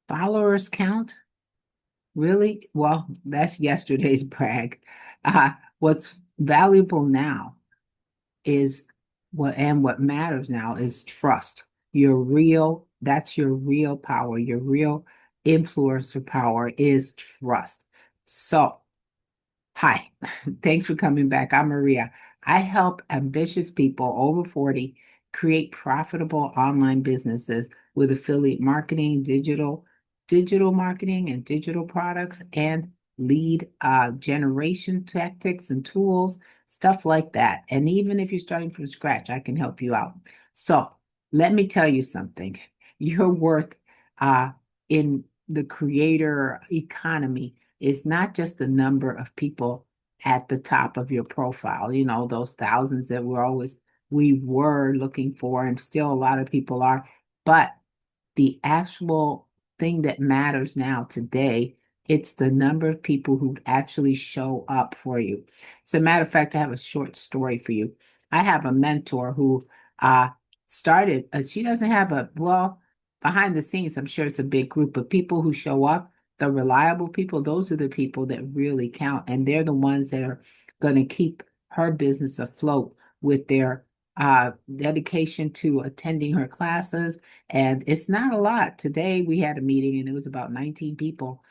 Followers count? Really? Well, that's yesterday's brag. What's valuable now is what matters now is trust. That's your real power. Your real influencer power is trust. So, hi, thanks for coming back. I'm Maria. I help ambitious people over 40 create profitable online businesses with affiliate marketing, digital marketing and digital products and lead generation tactics and tools, stuff like that. And even if you're starting from scratch, I can help you out. So let me tell you something. Your worth in the creator economy is not just the number of people at the top of your profile, those thousands that we were looking for, and still a lot of people are, but the actual thing that matters now today, it's the number of people who actually show up for you. As a matter of fact, I have a short story for you. I have a mentor who uh she doesn't have behind the scenes, I'm sure it's a big group of people who show up. The reliable people, those are the people that really count. And they're the ones that are going to keep her business afloat with their dedication to attending her classes, and it's not a lot. Today we had a meeting and it was about 19 people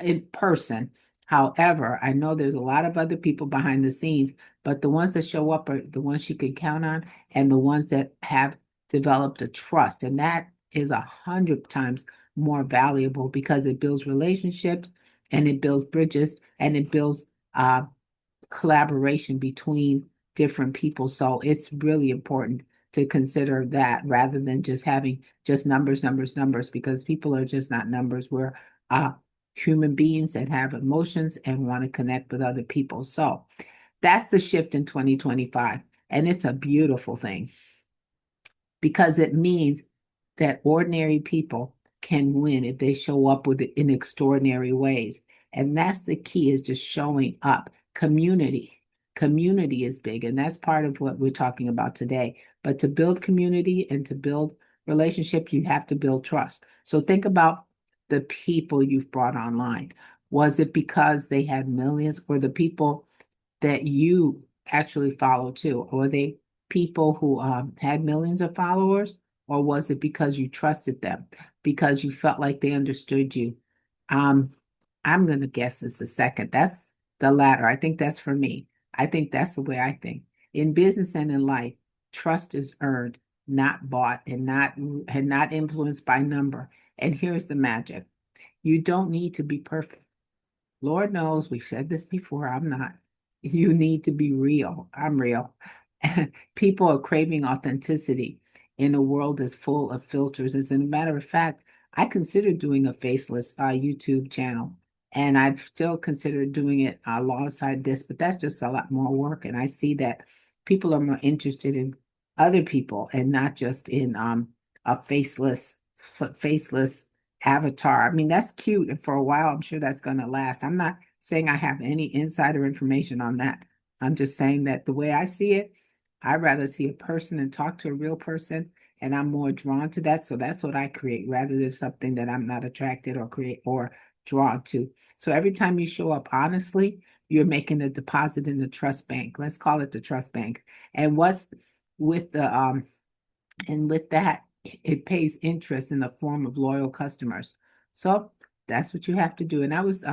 in person. However, I know there's a lot of other people behind the scenes, but the ones that show up are the ones she can count on and the ones that have developed a trust. And that is 100 times more valuable because it builds relationships and it builds bridges and it builds uh, collaboration between different people. So it's really important to consider that rather than just having just numbers, numbers, numbers, because people are just not numbers. We're uh, human beings that have emotions and want to connect with other people. So that's the shift in 2025. And it's a beautiful thing because it means that ordinary people can win if they show up with it in extraordinary ways. And that's the key, is just showing up. Community is big, and that's part of what we're talking about today. But to build community and to build relationships, you have to build trust. So think about the people you've brought online. Was it because they had millions, or the people that you actually follow too? Or were they people who had millions of followers? Or was it because you trusted them, because you felt like they understood you? Um, I'm going to guess it's the second. That's the latter. I think that's for me. I think that's the way I think. In business and in life, trust is earned, not bought, and not influenced by number. And here's the magic. You don't need to be perfect. Lord knows we've said this before. I'm not. You need to be real. I'm real. People are craving authenticity in a world that's full of filters. As a matter of fact, I considered doing a faceless YouTube channel, and I've still considered doing it alongside this, but that's just a lot more work. And I see that people are more interested in other people and not just in a faceless avatar. I mean, that's cute. And for a while, I'm sure that's going to last. I'm not saying I have any insider information on that. I'm just saying that the way I see it, I'd rather see a person and talk to a real person. And I'm more drawn to that. So that's what I create rather than something that I'm not attracted or create or drawn to. So every time you show up honestly, you're making a deposit in the trust bank. Let's call it the trust bank. And what's with the and with that, it pays interest in the form of loyal customers. So that's what you have to do. And I was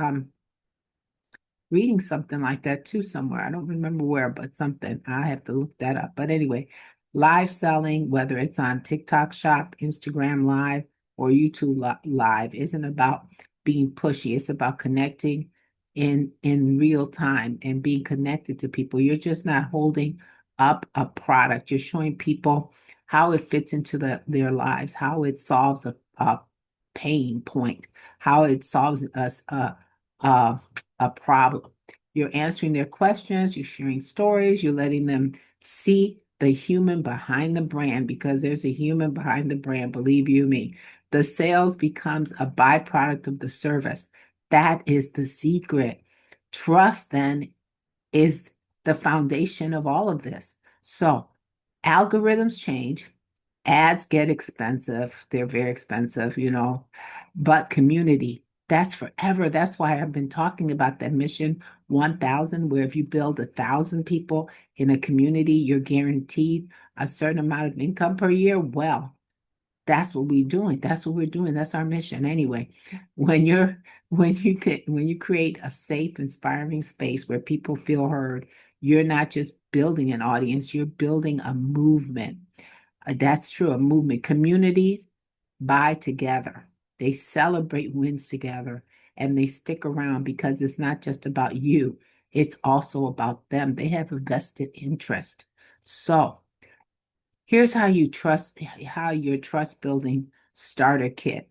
reading something like that too somewhere. I don't remember where, but something. I have to look that up. But anyway, live selling, whether it's on TikTok Shop, Instagram Live, or YouTube Live, isn't about being pushy. It's about connecting in real time and being connected to people. You're just not holding up a product. You're showing people how it fits into their lives, how it solves a pain point, how it solves us a problem. You're answering their questions, you're sharing stories, you're letting them see the human behind the brand, because there's a human behind the brand, believe you me. The sales becomes a byproduct of the service. That is the secret. Trust then is the foundation of all of this. So algorithms change, Ads get expensive. They're very expensive, but community, that's forever. That's why I've been talking about that mission 1000, where if you build 1,000 people in a community, you're guaranteed a certain amount of income per year. Well, that's what we're doing. That's what we're doing. That's our mission. Anyway, when you're when you create a safe, inspiring space where people feel heard, you're not just building an audience, you're building a movement. That's true, a movement. Communities buy together. They celebrate wins together and they stick around because it's not just about you. It's also about them. They have a vested interest. So, here's how your trust building starter kit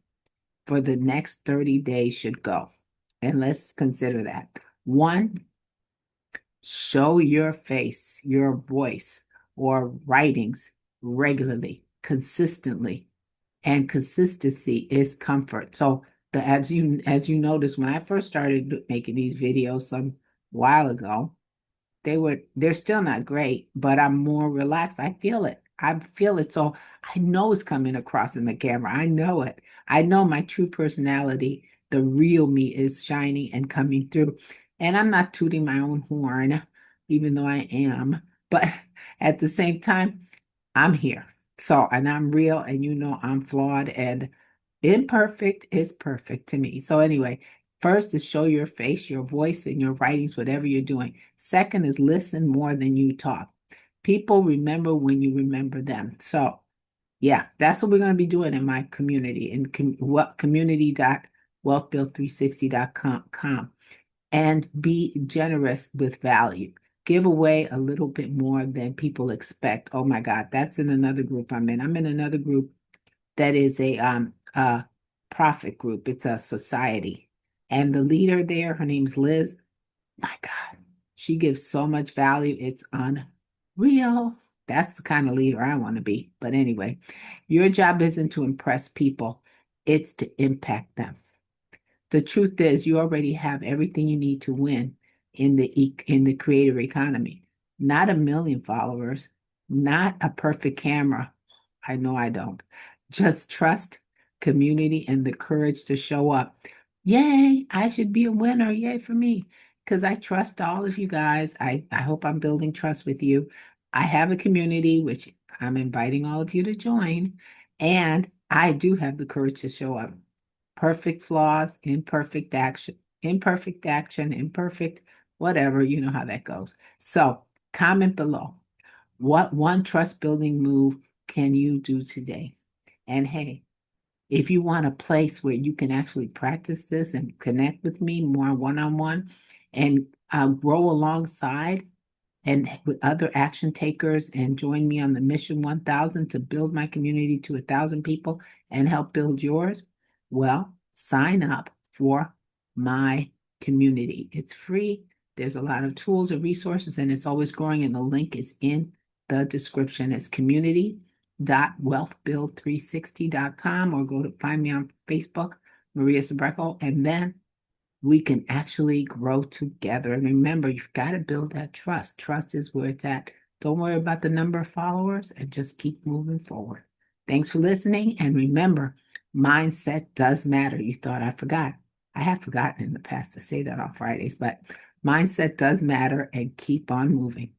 for the next 30 days should go. And let's consider that. One, show your face, your voice, or writings regularly, consistently. And consistency is comfort. So as you notice, when I first started making these videos some while ago, they're still not great, but I'm more relaxed. I feel it. I feel it. So I know it's coming across in the camera. I know it. I know my true personality, the real me is shining and coming through. And I'm not tooting my own horn, even though I am. But at the same time, I'm here. So, and I'm real, and I'm flawed, and imperfect is perfect to me. So, anyway, first is show your face, your voice, and your writings, whatever you're doing. Second is listen more than you talk. People remember when you remember them. So, yeah, that's what we're going to be doing in my community, in what community.wealthbuild360.com, and be generous with value. Give away a little bit more than people expect. Oh my God, that's in another group I'm in. I'm in another group that is a profit group. It's a society. And the leader there, her name's Liz. My God, she gives so much value. It's unreal. That's the kind of leader I want to be. But anyway, your job isn't to impress people, it's to impact them. The truth is, you already have everything you need to win in the creative economy. Not a million followers, not a perfect camera. I know I don't. Just trust, community, and the courage to show up. Yay, I should be a winner. Yay for me. Because I trust all of you guys. I hope I'm building trust with you. I have a community, which I'm inviting all of you to join. And I do have the courage to show up. Perfect flaws, imperfect action, imperfect, whatever, you know how that goes. So comment below. What one trust building move can you do today? And hey, if you want a place where you can actually practice this and connect with me more one-on-one and grow alongside and with other action takers and join me on the mission 1000 to build my community to 1,000 people and help build yours, well, sign up for my community. It's free. There's a lot of tools and resources, and it's always growing. And the link is in the description. It's community.wealthbuild360.com, or go to find me on Facebook, Maria Sabreco, and then we can actually grow together. And remember, you've got to build that trust. Trust is where it's at. Don't worry about the number of followers and just keep moving forward. Thanks for listening. And remember, mindset does matter. You thought I forgot. I have forgotten in the past to say that on Fridays, but mindset does matter, and keep on moving.